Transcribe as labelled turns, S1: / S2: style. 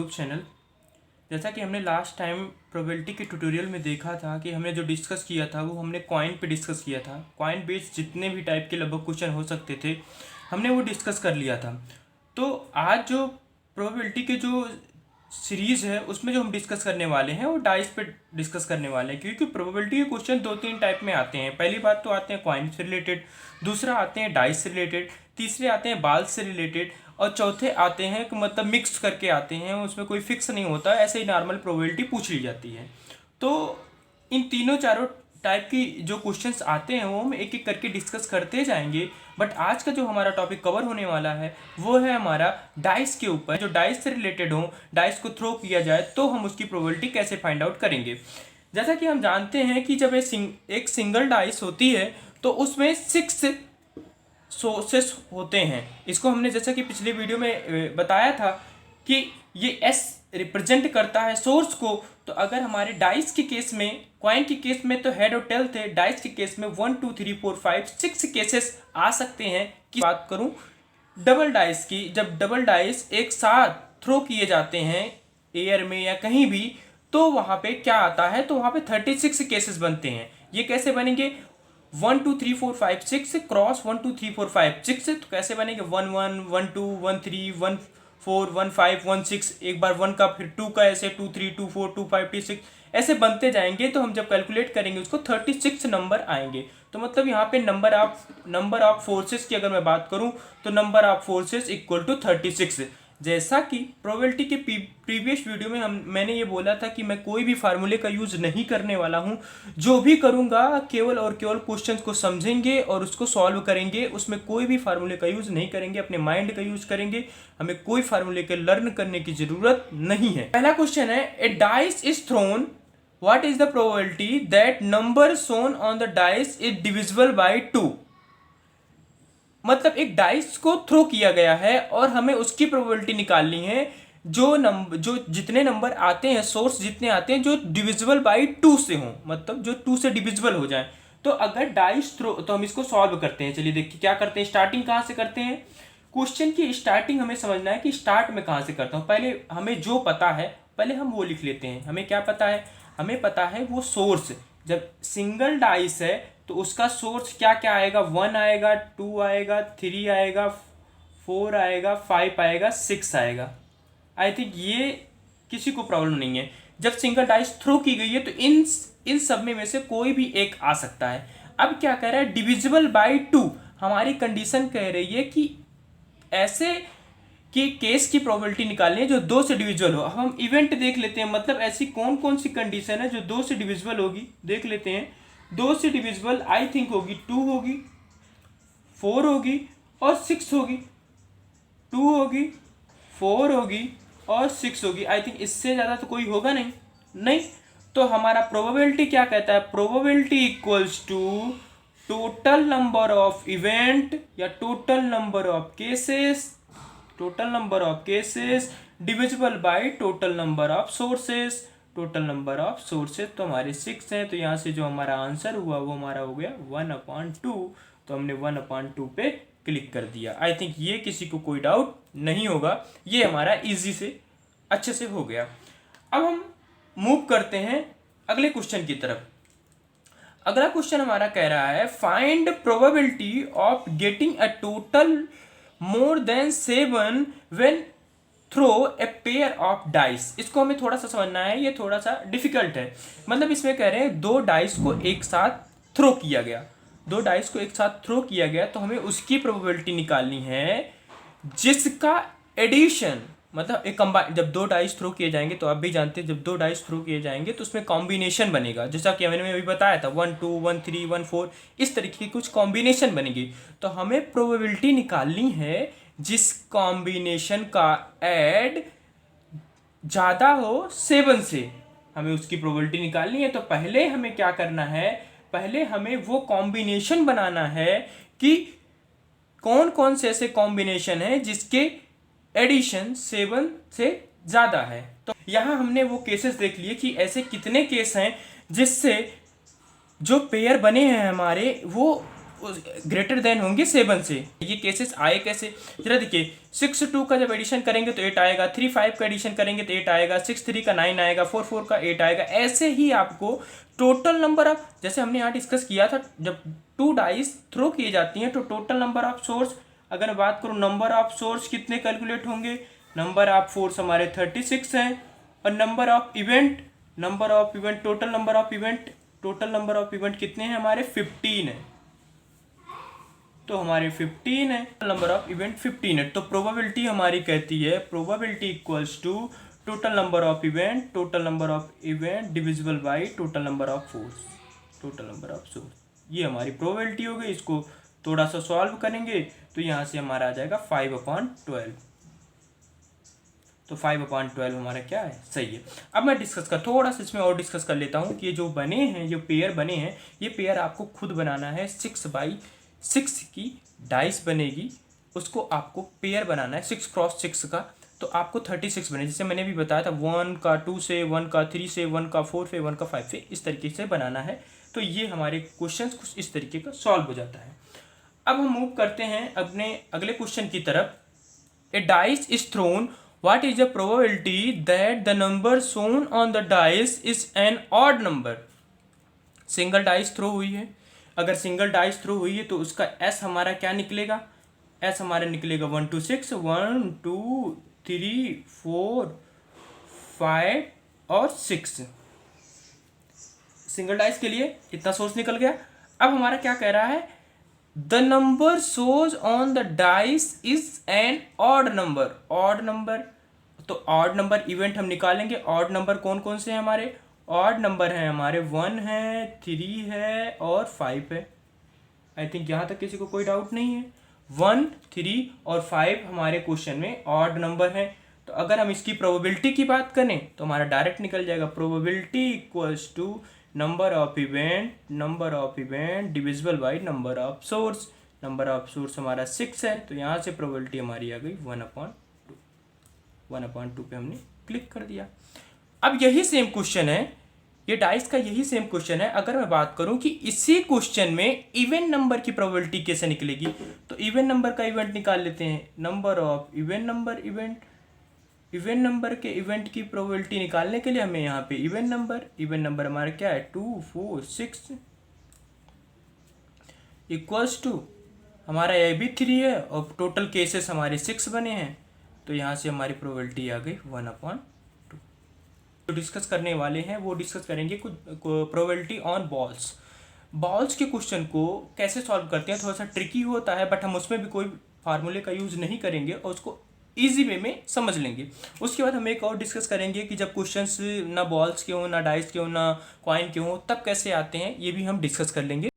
S1: YouTube channel. जैसा कि हमने लास्ट टाइम प्रोबेबिलिटी के ट्यूटोरियल में देखा था कि हमने जो डिस्कस किया था वो हमने कॉइन पे डिस्कस किया था। कॉइन बेस्ड जितने भी टाइप के लगभग क्वेश्चन हो सकते थे हमने वो डिस्कस कर लिया था। तो आज जो प्रोबेबिलिटी के जो सीरीज़ है उसमें जो हम डिस्कस करने वाले हैं वो डाइस पे डिस्कस करने वाले हैं, क्योंकि प्रोबेबिलिटी के क्वेश्चन 2-3 टाइप में आते हैं। पहली बात तो आते हैं कॉइन से रिलेटेड, दूसरा आते हैं डाइस से रिलेटेड, तीसरे आते हैं बाल से रिलेटेड, और चौथे आते हैं कि मतलब मिक्स करके आते हैं, उसमें कोई फिक्स नहीं होता, ऐसे ही नॉर्मल प्रोबेबिलिटी पूछ ली जाती है। तो इन तीनों चारों टाइप की जो क्वेश्चंस आते हैं वो हम एक एक करके डिस्कस करते जाएंगे। बट आज का जो हमारा टॉपिक कवर होने वाला है वो है हमारा डाइस के ऊपर। जो डाइस से रिलेटेड हो, डाइस को थ्रो किया जाए तो हम उसकी प्रोबेबिलिटी कैसे फाइंड आउट करेंगे। जैसा कि हम जानते हैं कि जब एक सिंगल डाइस होती है तो उसमें 6 सोर्सेस होते हैं। इसको हमने जैसा कि पिछले वीडियो में बताया था कि ये एस रिप्रेजेंट करता है सोर्स को। तो अगर हमारे डाइस के केस में, कॉइन के केस में तो हेड और टेल थे, डाइस के केस में 1 2 3 4 5 6 केसेस आ सकते हैं। की बात करूं डबल डाइस की, जब डबल डाइस एक साथ थ्रो किए जाते हैं एयर में या कहीं भी, तो वहां पे क्या आता है, तो वहां पे 36 केसेस बनते हैं। ये कैसे बनेंगे? 1 2 3 4 5 6 क्रॉस 1 2 3 4 5 6। तो कैसे बनेंगे? 1 1 1 2 1 3 1 4 1 5 1 6, एक बार 1 का फिर 2 का, ऐसे 2 3 2 4 2 5 2 6 ऐसे बनते जाएंगे। तो हम जब कैलकुलेट करेंगे उसको 36 नंबर आएंगे। तो मतलब यहाँ पे नंबर ऑफ फोर्सेस की अगर मैं बात करूँ तो number of forces equal to 36। जैसा कि प्रोबेबिलिटी के प्रीवियस वीडियो में मैंने ये बोला था कि मैं कोई भी फार्मूले का यूज़ नहीं करने वाला हूँ। जो भी करूँगा केवल और केवल क्वेश्चंस को समझेंगे और उसको सॉल्व करेंगे। उसमें कोई भी फार्मूले का यूज़ नहीं करेंगे, अपने माइंड का यूज़ करेंगे। हमें कोई फार्मूले के लर्न करने की ज़रूरत नहीं है। पहला क्वेश्चन है, a dice is thrown, what is the probability that number shown on the dice is divisible by 2। मतलब एक डाइस को थ्रो किया गया है और हमें उसकी प्रोबेबिलिटी निकालनी है। जो जितने नंबर आते हैं, सोर्स जितने आते हैं जो डिविजिबल बाय 2 से हो, मतलब जो 2 से डिविजिबल हो जाए। तो अगर डाइस थ्रो, तो हम इसको सॉल्व करते हैं। चलिए देखिए क्या करते हैं। स्टार्टिंग कहाँ से करते हैं? क्वेश्चन की स्टार्टिंग हमें समझना है कि स्टार्ट में कहाँ से करता हूँ। पहले हमें जो पता है पहले हम वो लिख लेते हैं। हमें क्या पता है? हमें पता है वो सोर्स। जब सिंगल डाइस है तो उसका सोर्स क्या क्या आएगा? 1 आएगा, 2 आएगा, 3 आएगा, 4 आएगा, 5 आएगा, 6 आएगा। आई थिंक ये किसी को प्रॉब्लम नहीं है। जब सिंगल डाइस थ्रो की गई है तो इन सब में से कोई भी एक आ सकता है। अब क्या कह रहा है? Divisible by 2। हमारी कंडीशन कह रही है कि ऐसे कि केस की प्रोबेबिलिटी निकालनी है जो 2 से डिविजिबल हो। अब हम इवेंट देख लेते हैं, मतलब ऐसी कौन कौन सी कंडीशन है जो 2 से डिविजिबल होगी, देख लेते हैं। 2 से डिविजिबल आई थिंक होगी 2 होगी, 4 होगी और 6 होगी। 2 होगी, 4 होगी और 6 होगी। आई थिंक इससे ज़्यादा तो कोई होगा नहीं। तो हमारा प्रोबेबिलिटी क्या कहता है? Probability equals to total number of event या total number of cases divisible by total number of sources. Total number of sources तो हमारे 6 हैं। तो यहाँ से जो हमारा आंसर हुआ वो हमारा हो गया 1/2। तो हमने 1/2 पे क्लिक कर दिया। आई थिंक ये किसी को कोई डाउट नहीं होगा। ये हमारा इजी से अच्छे से हो गया। अब हम मूव करते हैं अगले क्वेश्चन की तरफ। अगला क्वेश्चन हमारा कह रहा है, find probability of getting a total more than 7 when throw a pair of dice. इसको हमें थोड़ा सा समझना है, ये थोड़ा सा डिफिकल्ट है। मतलब इसमें कह रहे हैं 2 डाइस को एक साथ थ्रो किया गया, 2 डाइस को एक साथ थ्रो किया गया, तो हमें उसकी प्रोबेबिलिटी निकालनी है जिसका एडिशन, मतलब एक कंबाइन, जब 2 डाइस थ्रो किए जाएंगे तो आप भी जानते हैं जब 2 डाइस थ्रो किए जाएंगे तो उसमें कॉम्बिनेशन बनेगा। जैसा कि मैंने अभी बताया था 1 2 1 3 1 4 इस तरीके की कुछ कॉम्बिनेशन बनेगी। तो हमें प्रोबेबिलिटी निकालनी है जिस कॉम्बिनेशन का ऐड ज़्यादा हो 7 से, हमें उसकी प्रोबेबिलिटी निकालनी है। तो पहले हमें क्या करना है? पहले हमें वो कॉम्बिनेशन बनाना है कि कौन कौन से ऐसे कॉम्बिनेशन है जिसके एडिशन 7 से ज़्यादा है। तो यहाँ हमने वो केसेस देख लिए कि ऐसे कितने केस हैं जिससे जो पेयर बने हैं हमारे वो ग्रेटर देन होंगे 7 से। ये केसेस आए कैसे, जरा देखिए 6 2 का जब एडिशन करेंगे तो 8 आएगा, 3 5 का एडिशन करेंगे तो 8 आएगा, 6 3 का 9 आएगा, 4 4 का 8 आएगा। ऐसे ही आपको टोटल नंबर ऑफ, जैसे हमने यहाँ डिस्कस किया था, जब 2 डाइस थ्रो किए जाती हैं तो टोटल नंबर ऑफ सोर्स, अगर मैं बात करूँ नंबर ऑफ सोर्स कितने कैलकुलेट होंगे, नंबर ऑफ फोर्स हमारे 36 हैं, और number of event total number of event कितने हैं हमारे 15 है, तो हमारे 15 है, नंबर ऑफ इवेंट 15 है। तो प्रोबेबिलिटी हमारी कहती है probability equals to total number of event divisible by total number of source. ये हमारी प्रोबेबिलिटी हो गई। इसको थोड़ा सा सॉल्व करेंगे तो यहाँ से हमारा आ जाएगा 5/12। तो 5/12 हमारा क्या है, सही है। अब मैं थोड़ा सा इसमें और डिस्कस कर लेता हूँ कि ये जो बने हैं, जो पेयर बने हैं, ये पेयर आपको खुद बनाना है। 6x6 की डाइस बनेगी, उसको आपको पेयर बनाना है 6 × 6 का, तो आपको 36 बने। जैसे मैंने भी बताया था 1 का 2 से, 1 का 3 से, 1 का 4 से, 1 का 5 से, इस तरीके से बनाना है। तो ये हमारे क्वेश्चन कुछ इस तरीके का सॉल्व हो जाता है। अब हम मूव करते हैं अपने अगले क्वेश्चन की तरफ। A dice is thrown, what is the probability that the number shown on the dice is an odd number? Single dice throw हुई है, अगर सिंगल डाइस थ्रो हुई है तो उसका एस हमारा क्या निकलेगा, एस हमारा निकलेगा 1 2 6, 1 2 3 4 5 और 6। सिंगल डाइस के लिए इतना सोर्स निकल गया। अब हमारा क्या कह रहा है, the number shows on the dice is an odd number. तो ऑड नंबर इवेंट हम निकालेंगे। ऑड नंबर कौन कौन से हैं हमारे, ऑड नंबर हैं हमारे 1 है, 3 है और 5 है। आई थिंक यहाँ तक किसी को कोई डाउट नहीं है। 1 3 और 5 हमारे क्वेश्चन में ऑड नंबर है। तो अगर हम इसकी प्रोबेबिलिटी की बात करें तो हमारा डायरेक्ट निकल जाएगा, probability equals to number of event divisible by number of source. Number of source हमारा 6 है, तो यहाँ से प्रोबेबिलिटी हमारी आ गई 1/2 पे हमने क्लिक कर दिया। अब यही सेम क्वेश्चन है, ये डाइस का यही सेम क्वेश्चन है। अगर मैं बात करूं कि इसी क्वेश्चन में इवन नंबर की प्रोबेबिलिटी कैसे निकलेगी, तो इवन नंबर का इवेंट निकाल लेते हैं। नंबर ऑफ इवन नंबर के इवेंट की प्रोबेबिलिटी निकालने के लिए हमें यहाँ पे इवन नंबर हमारा क्या है 2 4 6 इक्वल्स टू हमारा ये भी 3 है और टोटल केसेस हमारे 6 बने हैं, तो यहाँ से हमारी प्रोबेबिलिटी आ गई 1/2। जो डिस्कस करने वाले हैं वो डिस्कस करेंगे कुछ प्रोबेबिलिटी ऑन बॉल्स के क्वेश्चन को कैसे सॉल्व करते हैं। थोड़ा सा ट्रिकी होता है, बट हम उसमें भी कोई फार्मूले का यूज़ नहीं करेंगे और उसको ईजी वे में समझ लेंगे। उसके बाद हम एक और डिस्कस करेंगे कि जब क्वेश्चंस ना बॉल्स के हों, ना डाइस के हों, ना कॉइन के हों, तब कैसे आते हैं, ये भी हम डिस्कस कर लेंगे।